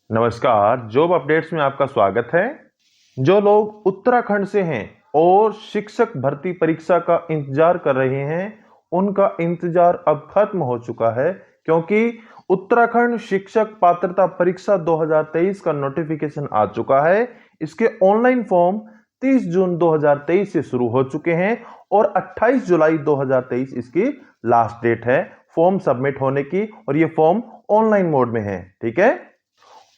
नमस्कार, job updates में आपका स्वागत है। जो लोग उत्तराखंड से हैं और शिक्षक भर्ती परीक्षा का इंतजार कर रहे हैं, उनका इंतजार अब खत्म हो चुका है, क्योंकि उत्तराखंड शिक्षक पात्रता परीक्षा 2023 का नोटिफिकेशन आ चुका है। इसके ऑनलाइन फॉर्म 30 जून 2023 से शुरू हो चुके हैं और 28 जुलाई 2023 इसकी लास्ट डेट है फॉर्म सबमिट होने की, और ये फॉर्म ऑनलाइन मोड में है। ठीक है,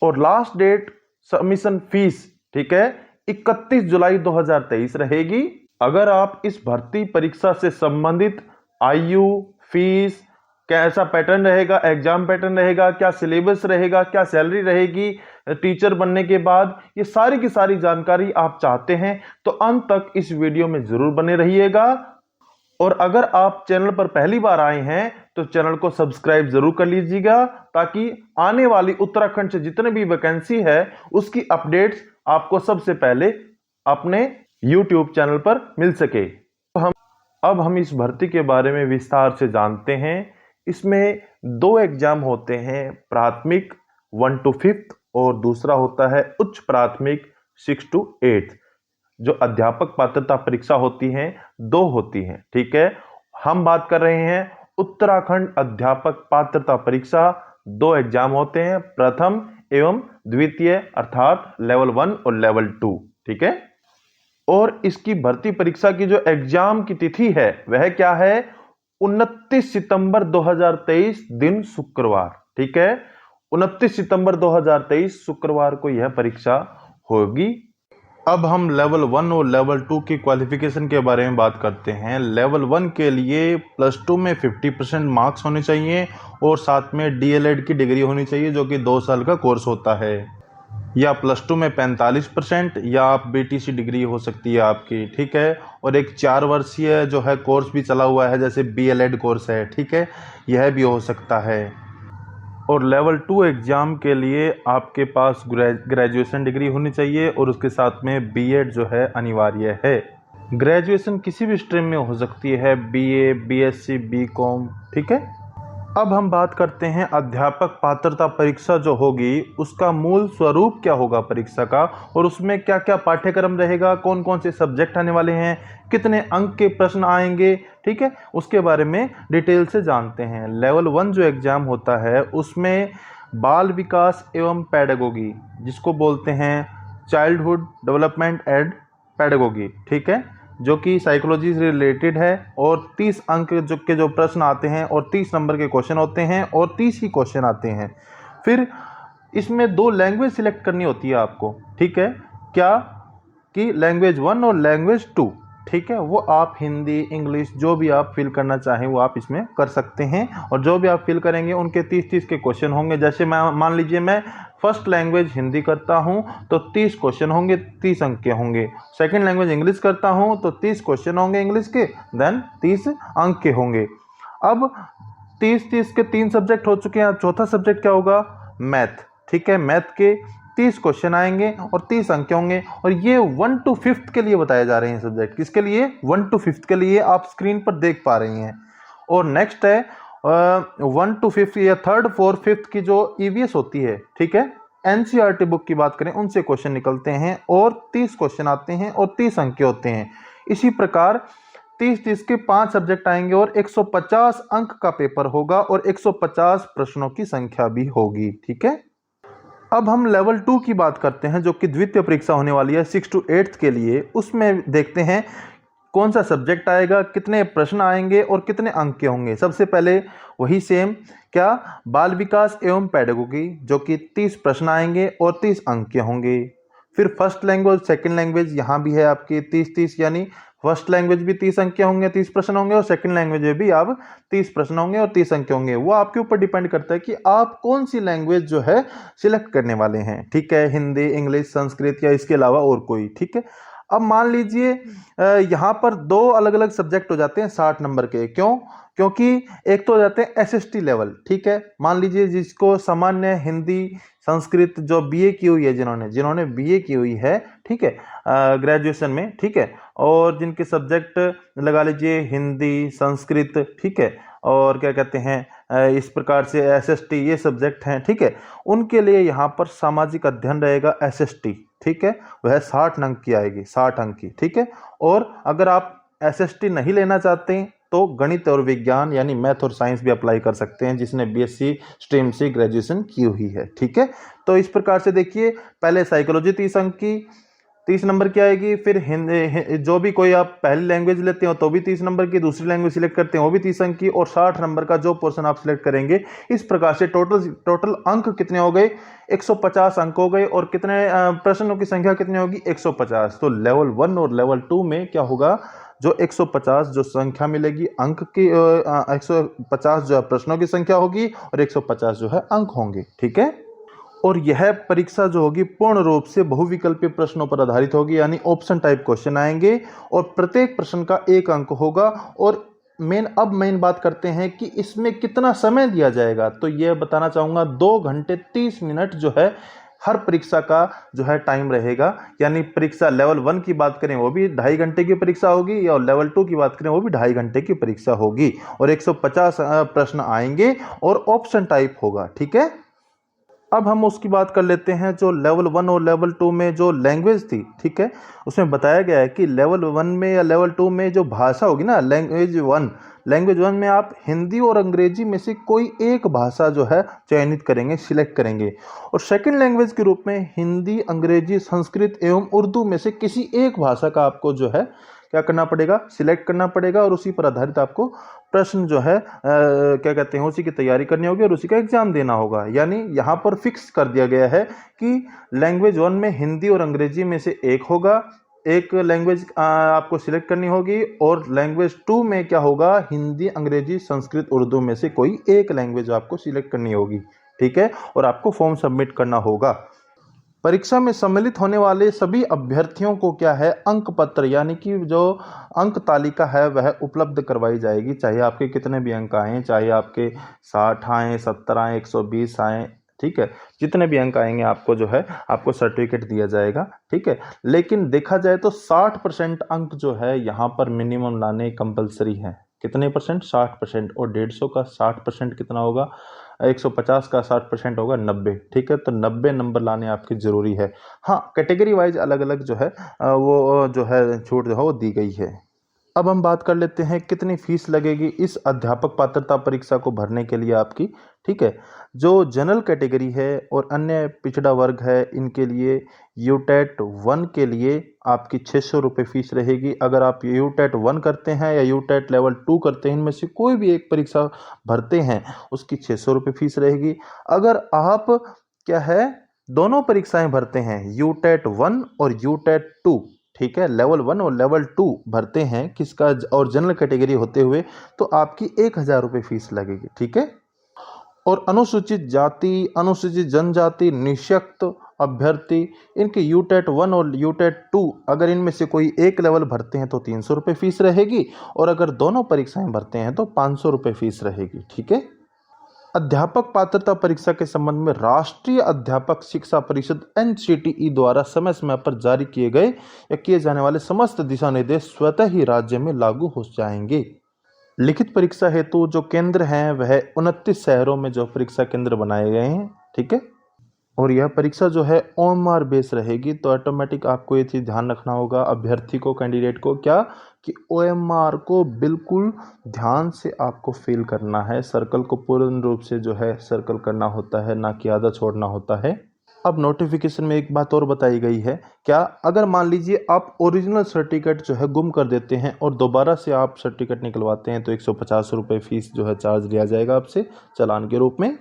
और लास्ट डेट सबमिशन फीस, ठीक है, 31 जुलाई 2023 रहेगी। अगर आप इस भर्ती परीक्षा से संबंधित आयु, फीस, कैसा पैटर्न रहेगा, एग्जाम पैटर्न रहेगा, क्या सिलेबस रहेगा, क्या सैलरी रहेगी टीचर बनने के बाद, ये सारी की सारी जानकारी आप चाहते हैं तो अंत तक इस वीडियो में जरूर बने रहिएगा। और अगर आप चैनल पर पहली बार आए हैं तो चैनल को सब्सक्राइब जरूर कर लीजिएगा, ताकि आने वाली उत्तराखंड से जितने भी वैकेंसी है उसकी अपडेट्स आपको सबसे पहले अपने YouTube चैनल पर मिल सके। तो अब हम इस भर्ती के बारे में विस्तार से जानते हैं। इसमें दो एग्जाम होते हैं, प्राथमिक 1 to 5th और दूसरा होता है उच्च प्राथमिक 6 to 8। जो अध्यापक पात्रता परीक्षा होती हैं दो होती हैं। ठीक है, हम बात कर रहे हैं उत्तराखंड अध्यापक पात्रता परीक्षा। दो एग्जाम होते हैं, प्रथम एवं द्वितीय, अर्थात लेवल 1 और लेवल 2। ठीक है, और इसकी भर्ती परीक्षा की जो एग्जाम की तिथि है वह क्या है, 29 सितंबर 2023 दिन शुक्रवार। ठीक है, 29 सितंबर 2023 शुक्रवार को यह परीक्षा होगी। अब हम लेवल 1 और लेवल 2 की क्वालिफिकेशन के बारे में बात करते हैं। लेवल 1 के लिए +2 में 50% मार्क्स होने चाहिए और साथ में DLED की डिग्री होनी चाहिए, जो कि 2 साल का कोर्स होता है, या +2 में 45%, या आप BTC डिग्री हो सकती है आपकी। ठीक है, और एक 4 वर्षीय जो है कोर्स भी चला हुआ है, जैसे BLED कोर्स है। ठीक है, यह भी हो सकता है। और लेवल 2 एग्ज़ाम के लिए आपके पास ग्रेजुएशन डिग्री होनी चाहिए और उसके साथ में BEd जो है अनिवार्य है। ग्रेजुएशन किसी भी स्ट्रीम में हो सकती है, BA, BSc, BCom। ठीक है, अब हम बात करते हैं अध्यापक पात्रता परीक्षा जो होगी उसका मूल स्वरूप क्या होगा परीक्षा का, और उसमें क्या क्या पाठ्यक्रम रहेगा, कौन कौन से सब्जेक्ट आने वाले हैं, कितने अंक के प्रश्न आएंगे। ठीक है, उसके बारे में डिटेल से जानते हैं। लेवल 1 जो एग्ज़ाम होता है उसमें बाल विकास एवं पैडागोगी, जिसको बोलते हैं चाइल्डहुड डेवलपमेंट एंड पैडागोगी, ठीक है, जो कि साइकोलॉजी से रिलेटेड है, और 30 अंक जो प्रश्न आते हैं और 30 नंबर के क्वेश्चन होते हैं और 30 ही क्वेश्चन आते हैं। फिर इसमें 2 लैंग्वेज सिलेक्ट करनी होती है आपको। ठीक है, क्या कि लैंग्वेज 1 और लैंग्वेज 2। ठीक है, वो आप हिंदी, इंग्लिश जो भी आप फिल करना चाहें वो आप इसमें कर सकते हैं, और जो भी आप फिल करेंगे उनके 30-30 के क्वेश्चन होंगे। जैसे मैं मान लीजिए मैं फर्स्ट लैंग्वेज हिंदी करता हूं तो 30 क्वेश्चन होंगे, 30 अंक के होंगे। सेकंड लैंग्वेज इंग्लिश करता हूं तो 30 क्वेश्चन होंगे इंग्लिश के, देन 30 अंक के होंगे। अब 30-30 के 3 सब्जेक्ट हो चुके हैं। अब चौथा सब्जेक्ट क्या होगा, मैथ। ठीक है, मैथ के 30 क्वेश्चन आएंगे और 30 अंक होंगे, और ये 1 to 5th के लिए बताए जा रहे हैं सब्जेक्ट। किसके लिए, 1 to 5th के लिए, आप स्क्रीन पर देख पा रही हैं। और नेक्स्ट है 1 to 5th या 3rd 4th 5th की जो EVS होती है। ठीक है, NCERT बुक की बात करें उनसे क्वेश्चन निकलते हैं और 30 क्वेश्चन आते हैं और 30 अंक के होते हैं। इसी प्रकार 30-30 के 5 सब्जेक्ट आएंगे और 150 अंक का पेपर होगा और 150 प्रश्नों की संख्या भी होगी। ठीक है, अब हम लेवल 2 की बात करते हैं, जो कि द्वितीय परीक्षा होने वाली है 6 to 8 के लिए। उसमें देखते हैं कौन सा सब्जेक्ट आएगा, कितने प्रश्न आएंगे और कितने अंक के होंगे। सबसे पहले वही सेम, क्या, बाल विकास एवं पैडागोगी, जो कि 30 प्रश्न आएंगे और 30 अंक के होंगे। फिर फर्स्ट लैंग्वेज, सेकंड लैंग्वेज, यहाँ भी है आपके 30-30, यानी फर्स्ट लैंग्वेज भी 30 अंक के होंगे, 30 प्रश्न होंगे, और सेकंड लैंग्वेज में भी आप 30 प्रश्न होंगे और 30 अंक होंगे। वो आपके ऊपर डिपेंड करता है कि आप कौन सी लैंग्वेज जो है सिलेक्ट करने वाले हैं। ठीक है, हिंदी, इंग्लिश, संस्कृत या इसके अलावा और कोई। ठीक है, अब मान लीजिए यहाँ पर 2 अलग अलग सब्जेक्ट हो जाते हैं 60 नंबर के। क्यों, क्योंकि एक तो हो जाते हैं SST लेवल। ठीक है, मान लीजिए जिसको सामान्य हिंदी, संस्कृत, जो BA की हुई है, जिन्होंने BA की हुई है, ठीक है, ग्रेजुएशन में, ठीक है, और जिनके सब्जेक्ट लगा लीजिए हिंदी, संस्कृत, ठीक है, और क्या कहते हैं इस प्रकार से SST ये सब्जेक्ट हैं, ठीक है, उनके लिए यहाँ पर सामाजिक अध्ययन रहेगा SST, ठीक है, वह 60 अंक की आएगी, 60 अंक की, ठीक है। और अगर आप SST नहीं लेना चाहते हैं तो गणित और विज्ञान यानी मैथ और साइंस भी अप्लाई कर सकते हैं, जिसने BSc स्ट्रीम से ग्रेजुएशन की हुई है, ठीक है। तो इस प्रकार से देखिए, पहले साइकोलॉजी 30 अंक की, 30 नंबर की आएगी। फिर हिंदी, जो भी कोई आप पहली लैंग्वेज लेते हो तो भी 30 नंबर की, दूसरी लैंग्वेज सिलेक्ट करते हैं वो भी 30 अंक की, और 60 नंबर का जो पोर्शन आप सिलेक्ट करेंगे। इस प्रकार से टोटल अंक कितने हो गए? 150 अंक हो गए। और कितने प्रश्नों की संख्या कितनी होगी? 150। तो लेवल 1 और लेवल 2 में क्या होगा? जो 150 जो संख्या मिलेगी अंक की, 150 जो प्रश्नों की संख्या होगी और 150 जो है अंक होंगे, ठीक है। और यह परीक्षा जो होगी पूर्ण रूप से बहुविकल्पीय प्रश्नों पर आधारित होगी, यानी ऑप्शन टाइप क्वेश्चन आएंगे और प्रत्येक प्रश्न का 1 अंक होगा। और मेन बात करते हैं कि इसमें कितना समय दिया जाएगा। तो यह बताना चाहूंगा 2 घंटे 30 मिनट जो है हर परीक्षा का जो है टाइम रहेगा। यानी परीक्षा लेवल 1 की बात करें वो भी 2.5 घंटे की परीक्षा होगी, और लेवल 2 की बात करें वो भी 2.5 घंटे की परीक्षा होगी, और 150 प्रश्न आएंगे और ऑप्शन टाइप होगा, ठीक है। अब हम उसकी बात कर लेते हैं जो लेवल 1 और लेवल 2 में जो लैंग्वेज थी, ठीक है, उसमें बताया गया है कि लेवल 1 में या लेवल 2 में जो भाषा होगी ना, लैंग्वेज 1 में आप हिंदी और अंग्रेजी में से कोई एक भाषा जो है चयनित करेंगे, सिलेक्ट करेंगे। और सेकंड लैंग्वेज के रूप में हिंदी, अंग्रेजी, संस्कृत एवं उर्दू में से किसी एक भाषा का आपको जो है क्या करना पड़ेगा? सिलेक्ट करना पड़ेगा, और उसी पर आधारित आपको प्रश्न जो है क्या कहते हैं उसी की तैयारी करनी होगी और उसी का एग्जाम देना होगा। यानी यहाँ पर फिक्स कर दिया गया है कि लैंग्वेज 1 में हिंदी और अंग्रेजी में से एक होगा, एक लैंग्वेज आपको सिलेक्ट करनी होगी, और लैंग्वेज 2 में क्या होगा? हिंदी, अंग्रेजी, संस्कृत, उर्दू में से कोई एक लैंग्वेज आपको सिलेक्ट करनी होगी, ठीक है, और आपको फॉर्म सबमिट करना होगा। परीक्षा में सम्मिलित होने वाले सभी अभ्यर्थियों को क्या है? अंक पत्र यानी कि जो अंक तालिका है वह उपलब्ध करवाई जाएगी, चाहे आपके कितने भी अंक आए, चाहे आपके 60 आए, 70 आए, 120 आए, ठीक है, जितने भी अंक आएंगे आपको जो है आपको सर्टिफिकेट दिया जाएगा, ठीक है। लेकिन देखा जाए तो 60% अंक जो है यहाँ पर मिनिमम लाने कंपलसरी है। कितने परसेंट? 60%। और 150 का 60% कितना होगा? 150 का 60% होगा 90, ठीक है। तो 90 नंबर लाने आपकी जरूरी है। हाँ, कैटेगरी वाइज अलग अलग जो है वो जो है छूट जो है वो दी गई है। अब हम बात कर लेते हैं कितनी फीस लगेगी इस अध्यापक पात्रता परीक्षा को भरने के लिए आपकी, ठीक है। जो जनरल कैटेगरी है और अन्य पिछड़ा वर्ग है, इनके लिए यूटेट 1 के लिए आपकी 600 रुपये फीस रहेगी। अगर आप यूटेट 1 करते हैं या यूटेट लेवल 2 करते हैं, इनमें से कोई भी एक परीक्षा भरते हैं उसकी 600 रुपये फीस रहेगी। अगर आप क्या है दोनों परीक्षाएं भरते हैं, यूटेट 1 और यूटेट 2, ठीक है, लेवल 1 और लेवल 2 भरते हैं किसका और जनरल कैटेगरी होते हुए, तो आपकी 1000 रुपये फीस लगेगी, ठीक है। और अनुसूचित जाति, अनुसूचित जनजाति, निःशक्त अभ्यर्थी, इनके यूटेट 1 और यूटेट 2 अगर इनमें से कोई एक लेवल भरते हैं तो 300 रुपये फीस रहेगी, और अगर दोनों परीक्षाएं भरते हैं तो 500 रुपये फीस रहेगी, ठीक है। अध्यापक पात्रता परीक्षा के संबंध में राष्ट्रीय अध्यापक शिक्षा परिषद NCTE द्वारा समय समय पर जारी किए गए या किए जाने वाले समस्त दिशा निर्देश स्वतः ही राज्य में लागू हो जाएंगे। लिखित परीक्षा हेतु जो केंद्र हैं वह 29 शहरों में जो परीक्षा केंद्र बनाए गए हैं, ठीक है। और यह परीक्षा जो है OMR बेस रहेगी, तो ऑटोमेटिक आपको ये चीज़ ध्यान रखना होगा अभ्यर्थी को, कैंडिडेट को, क्या कि OMR को बिल्कुल ध्यान से आपको फिल करना है। सर्कल को पूर्ण रूप से जो है सर्कल करना होता है, ना कि आधा छोड़ना होता है। अब नोटिफिकेशन में एक बात और बताई गई है, क्या अगर मान लीजिए आप ओरिजिनल सर्टिफिकेट जो है गुम कर देते हैं और दोबारा से आप सर्टिफिकेट निकलवाते हैं तो 150 रुपये फीस जो है चार्ज लिया जाएगा आपसे चालान के रूप में।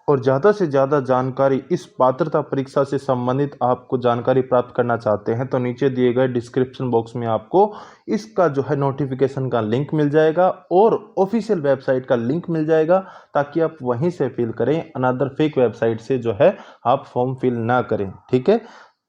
और ज़्यादा से ज़्यादा जानकारी इस पात्रता परीक्षा से संबंधित आपको जानकारी प्राप्त करना चाहते हैं तो नीचे दिए गए डिस्क्रिप्शन बॉक्स में आपको इसका जो है नोटिफिकेशन का लिंक मिल जाएगा और ऑफिशियल वेबसाइट का लिंक मिल जाएगा, ताकि आप वहीं से फिल करें, अनदर फेक वेबसाइट से जो है आप फॉर्म फिल ना करें, ठीक है।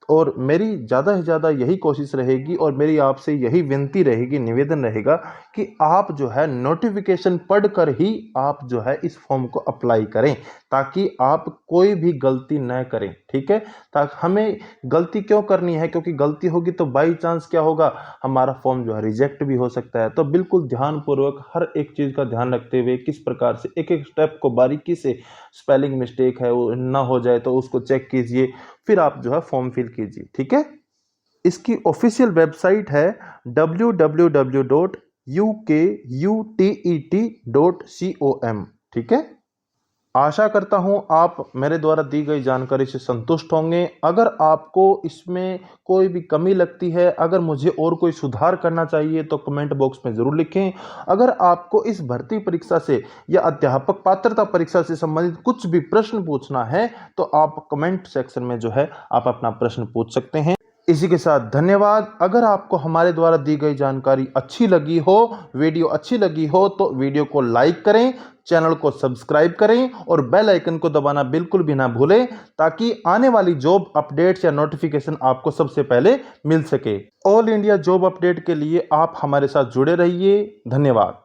और मेरी ज़्यादा से ज़्यादा यही कोशिश रहेगी और मेरी आपसे यही विनती रहेगी, निवेदन रहेगा कि आप जो है नोटिफिकेशन पढ़कर ही आप जो है इस फॉर्म को अप्लाई करें, ताकि आप कोई भी गलती न करें, ठीक है। ताकि हमें गलती क्यों करनी है, क्योंकि गलती होगी तो बाई चांस क्या होगा, हमारा फॉर्म जो है रिजेक्ट भी हो सकता है। तो बिल्कुल ध्यानपूर्वक हर एक चीज़ का ध्यान रखते हुए किस प्रकार से एक एक स्टेप को बारीकी से, स्पेलिंग मिस्टेक है वो ना हो जाए तो उसको चेक कीजिए, फिर आप जो है फॉर्म फिल कीजिए, ठीक है। इसकी ऑफिशियल वेबसाइट है www.ukutet.com, ठीक है। आशा करता हूं आप मेरे द्वारा दी गई जानकारी से संतुष्ट होंगे। अगर आपको इसमें कोई भी कमी लगती है, अगर मुझे और कोई सुधार करना चाहिए तो कमेंट बॉक्स में ज़रूर लिखें। अगर आपको इस भर्ती परीक्षा से या अध्यापक पात्रता परीक्षा से संबंधित कुछ भी प्रश्न पूछना है तो आप कमेंट सेक्शन में जो है आप अपना प्रश्न पूछ सकते हैं। इसी के साथ धन्यवाद। अगर आपको हमारे द्वारा दी गई जानकारी अच्छी लगी हो, वीडियो अच्छी लगी हो तो वीडियो को लाइक करें, चैनल को सब्सक्राइब करें और बेल आइकन को दबाना बिल्कुल भी ना भूलें, ताकि आने वाली जॉब अपडेट्स या नोटिफिकेशन आपको सबसे पहले मिल सके। ऑल इंडिया जॉब अपडेट के लिए आप हमारे साथ जुड़े रहिए। धन्यवाद।